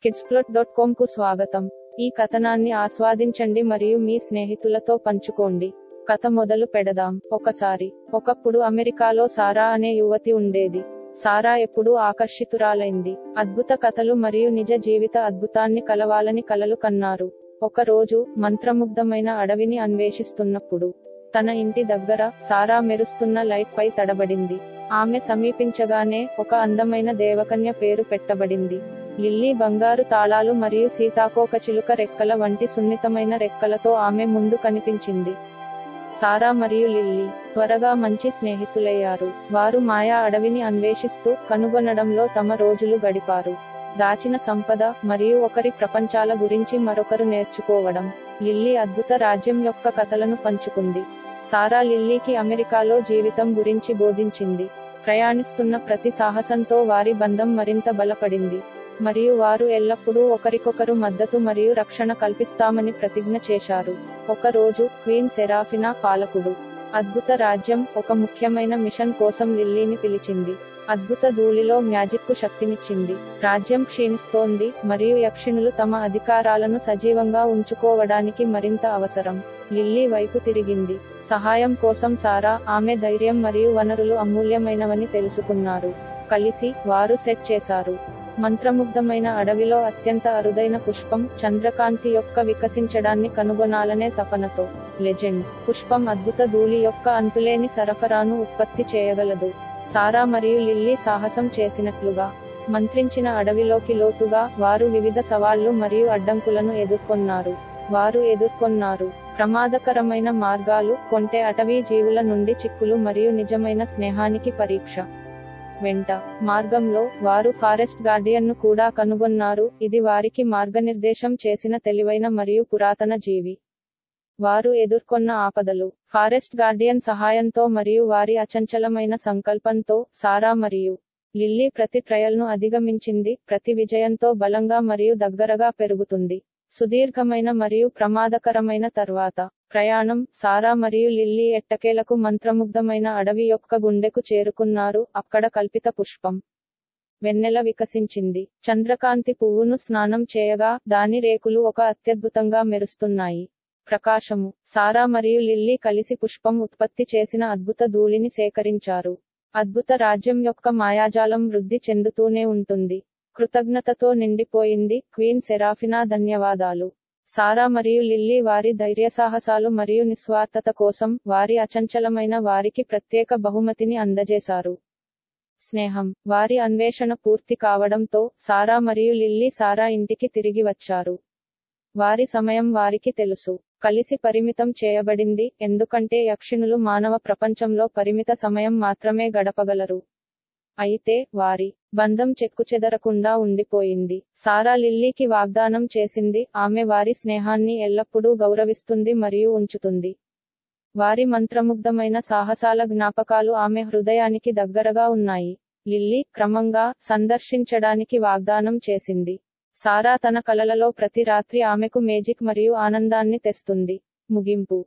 kidsplot.com కు స్వాగతం. ఈ కథనాన్ని ఆస్వాదించండి మరియు మీ స్నేహితులతో పంచుకోండి. కథ మొదలు పెడదాం. ఒకప్పుడు అమెరికాలో సారా అనే యువతి ఉండేది. సారా ఎప్పుడూ ఆకర్షితురాలైంది. అద్భుత కథలు మరియు నిజ జీవిత అద్భుతాన్ని కలవాలని కలలు కన్నారు. ఒక రోజు మంత్రముగ్ధమైన అడవిని అన్వేషిస్తున్నప్పుడు తన ఇంటి దగ్గర సారా మెరుస్తున్న లైట్ పై తడబడింది. ఆమె సమీపించగానే ఒక అందమైన దేవకన్య పేరు పెట్టబడింది. లిల్లీ బంగారు తాళాలు మరియు సీతాకోకచిలుక రెక్కల వంటి సున్నితమైన రెక్కలతో ఆమె ముందు కనిపించింది. సారా మరియు లిల్లీ త్వరగా మంచి స్నేహితులయ్యారు. వారు మాయా అడవిని అన్వేషిస్తూ కనుగొనడంలో తమ రోజులు గడిపారు. దాచిన సంపద మరియు ఒకరి ప్రపంచాల గురించి మరొకరు నేర్చుకోవడం. లిల్లీ అద్భుత రాజ్యం యొక్క కథలను పంచుకుంది. సారా లిల్లీకి అమెరికాలో జీవితం గురించి బోధించింది. ప్రయాణిస్తున్న ప్రతి సాహసంతో వారి బంధం మరింత బలపడింది. మరియు వారు ఎల్లప్పుడూ ఒకరికొకరు మద్దతు మరియు రక్షణ కల్పిస్తామని ప్రతిజ్ఞ చేశారు. ఒక రోజు క్వీన్ సెరాఫినా పాలకుడు అద్భుత రాజ్యం ఒక ముఖ్యమైన మిషన్ కోసం లిల్లీని పిలిచింది. అద్భుత ధూళిలో మ్యాజిక్కు శక్తినిచ్చింది. రాజ్యం క్షీణిస్తోంది మరియు యక్షిణులు తమ అధికారాలను సజీవంగా ఉంచుకోవడానికి మరింత అవసరం. లిల్లీ వైపు తిరిగింది. సహాయం కోసం సారా, ఆమె ధైర్యం మరియు వనరులు అమూల్యమైనవని తెలుసుకున్నారు. కలిసి వారు సెట్ చేశారు. మంత్రముగ్ధమైన అడవిలో అత్యంత అరుదైన పుష్పం చంద్రకాంతి యొక్క వికసించడాన్ని కనుగొనాలనే తపనతో. లెజెండ్ పుష్పం అద్భుత ధూళి యొక్క అంతులేని సరఫరాను ఉత్పత్తి చేయగలదు. సారా మరియు లిల్లీ సాహసం చేసినట్లుగా మంత్రించిన అడవిలోకి లోతుగా వారు వివిధ సవాళ్లు మరియు అడ్డంకులను ఎదుర్కొన్నారు. ప్రమాదకరమైన మార్గాలు, కొంటె అటవీ జీవుల నుండి చిక్కులు మరియు నిజమైన స్నేహానికి పరీక్ష. మార్గంలో వారు ఫారెస్ట్ గార్డియన్ను కూడా కనుగొన్నారు. ఇది వారికి మార్గనిర్దేశం చేసిన తెలివైన మరియు పురాతన జీవి. వారు ఎదుర్కొన్న ఆపదలు. ఫారెస్ట్ గార్డియన్ సహాయంతో మరియు వారి అచంచలమైన సంకల్పంతో సారా మరియు లిల్లీ ప్రతి ట్రయల్ను అధిగమించింది. ప్రతి విజయంతో బలంగా మరియు దగ్గరగా పెరుగుతుంది. సుదీర్ఘమైన మరియు ప్రమాదకరమైన తర్వాత ప్రయాణం. సారా మరియు లిల్లీ ఎట్టకేలకు మంత్రముగ్ధమైన అడవి యొక్క గుండెకు చేరుకున్నారు. అక్కడ కల్పిత పుష్పం వెన్నెల వికసించింది. చంద్రకాంతి పువ్వును స్నానం చేయగా దాని రేకులు ఒక అత్యద్భుతంగా మెరుస్తున్నాయి. ప్రకాశము. సారా మరియు లిల్లీ కలిసి పుష్పం ఉత్పత్తి చేసిన అద్భుత ధూళిని సేకరించారు. అద్భుత రాజ్యం యొక్క మాయాజాలం వృద్ధి చెందుతూనే ఉంటుంది. కృతజ్ఞతతో నిండిపోయింది. క్వీన్ సెరాఫినా ధన్యవాదాలు. సారా మరియు లిల్లీ వారి ధైర్యసాహసాలు మరియు నిస్వార్థత కోసం వారి అచంచలమైన వారికి ప్రత్యేక బహుమతిని అందజేశారు. స్నేహం. వారి అన్వేషణ పూర్తి కావడంతో సారా మరియు లిల్లీ సారా ఇంటికి తిరిగి వచ్చారు. వారి సమయం వారికి తెలుసు. కలిసి పరిమితం చేయబడింది, ఎందుకంటే యక్షిణులు మానవ ప్రపంచంలో పరిమిత సమయం మాత్రమే గడపగలరు. అయితే వారి బంధం చెక్కుచెదరకుండా ఉండిపోయింది. సారా లిల్లీకి వాగ్దానం చేసింది, ఆమె వారి స్నేహాన్ని ఎల్లప్పుడూ గౌరవిస్తుంది మరియు ఉంచుతుంది. వారి మంత్రముగ్ధమైన సాహసాల జ్ఞాపకాలు ఆమె హృదయానికి దగ్గరగా ఉన్నాయి. లిల్లీ క్రమంగా సందర్శించడానికి వాగ్దానం చేసింది. సారా తన కలలలో ప్రతి రాత్రి ఆమెకు మేజిక్ మరియు ఆనందాన్ని తెస్తుంది. ముగింపు.